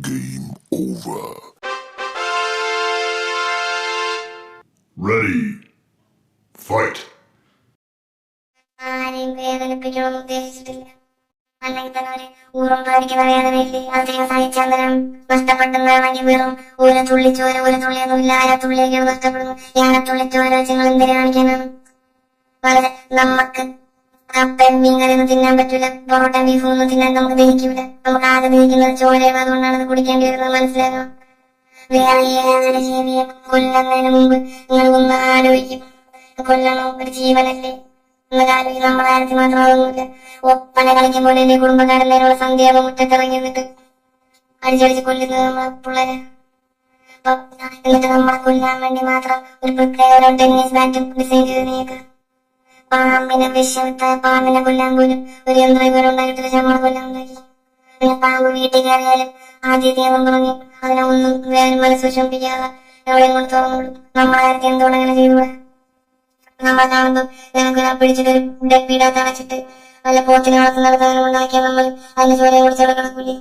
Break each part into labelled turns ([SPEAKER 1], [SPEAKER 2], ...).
[SPEAKER 1] Game over. Ready. Fight.
[SPEAKER 2] ആരെയും വേദനിപ്പിക്കണമെന്ന് ഉദ്ദേശിച്ചിട്ടില്ല. അല്ലെങ്കിൽ തന്നെ ഒരു ഊറും കാണിക്കുന്ന വേദനയില്ലേ അധികം സഹിച്ചാന്തരം നഷ്ടപ്പെട്ടെന്നാണെങ്കിൽ വെറും ഒരു തുള്ളിച്ചോര ഒരു തുള്ളിയൊന്നുമില്ല. തുള്ളിയൊക്കെയാണ് നഷ്ടപ്പെടുന്നു. തുള്ളിച്ചോര വെച്ച് നിങ്ങൾ എന്തിനു കാണിക്കാനാണ്? വളരെ നമുക്ക് കപ്പയും മീൻകറിയൊന്നും തിന്നാൻ പറ്റൂല, പൊറോട്ട ബീഫും ഒന്നും തിന്നാൻ നമുക്ക് ദഹിക്കൂല. നമുക്ക് ആദ്യം ദഹിക്കുന്നത് ചോരയാണ്, അതുകൊണ്ടാണ് അത് കുടിക്കേണ്ടി വരുന്നത്. മനസ്സിലാക്കണം. വേറെ ഏതൊരു ജീവിയെ കൊല്ലുന്നതിന് മുമ്പ് നിങ്ങൾ ഒന്ന് ആലോചിക്കും, കൊല്ലണോ ഒരു ജീവനല്ലേ എന്നൊരു ആലോചിക്കും. നമ്മുടെ കാര്യത്തിൽ മാത്രം അതൊന്നുമില്ല. ഒപ്പന കളിക്കുമ്പോൾ എന്റെ കുടുംബക്കാരൻ നേരെയുള്ള സന്ധ്യാപം മുറ്റത്തിറങ്ങി എന്നിട്ട് അടിച്ചടിച്ച് കൊല്ലുന്നത് നമ്മളെ പിള്ളേരെ. എന്നിട്ട് നമ്മളെ കൊല്ലാൻ വേണ്ടി മാത്രം ഒരു പ്രത്യേക ടെന്നീസ് ബാറ്റും ഡിസൈൻ ചെയ്ത് നീക്കുക. പാമ്പിനെ വിഷമിത്ത പാമ്പിനെ കൊല്ലാൻ പോലും ഒരു യന്ത്രം ഇവരെ ഉണ്ടാക്കിയിട്ട് നമ്മളെ കൊല്ലാൻ ഉണ്ടാക്കി. പിന്നെ പാമ്പ് വീട്ടിൽ കയറിയാലും ആദ്യത്തെയെന്നും പറഞ്ഞ് അതിനെ ഒന്നും വേറെ മനസ്സ് വിഷമിപ്പിക്കാതെ എവിടെയും കൊണ്ട് തുറന്നുള്ളൂ. നമ്മളെ കാര്യത്തിൽ എന്തുകൊണ്ട് അങ്ങനെ ചെയ്തു? നമ്മളെ കാണുമ്പോൾ നിനക്ക് പിടിച്ചിട്ട് ഒരു ഡപ്പിടാത്ത അടച്ചിട്ട് വല്ല പോത്തിനെ വളർത്തുന്നിടത്ത് ഉണ്ടാക്കിയാൽ നമ്മൾ അതിന്റെ ചോരയെ കുറിച്ച് അവിടെ കിടക്കൂലേ?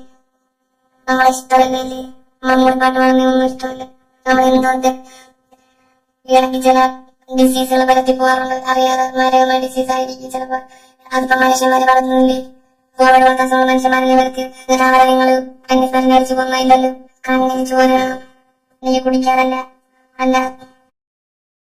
[SPEAKER 2] നമ്മളെ ഇഷ്ടമല്ലേ? മമ്മൂടിപ്പാട്ട് വളർന്ന ഒന്നും ഇഷ്ടമല്ല. നമ്മൾ എന്തുകൊണ്ട് ഇടയ്ക്ക് ചില ഡിസീസുകൾ പരത്തി പോകാറുണ്ട്, അറിയാതെ മാരകമായ ഡിസീസ് ആയിരിക്കും ചിലപ്പോൾ. അതിപ്പോ മനുഷ്യന്മാര് വളർന്നില്ലേ? കോവിഡ് പോലത്തെ മനുഷ്യന്മാരെ വരുത്തി എന്നിട്ട് അവരെ നിങ്ങൾ ടെന്നീസ് ബാറ്റിൽ അടിച്ചു കൊന്നില്ലല്ലോ. കണ്ണിന് ചോര നീ കുടിക്കാനല്ല, അല്ല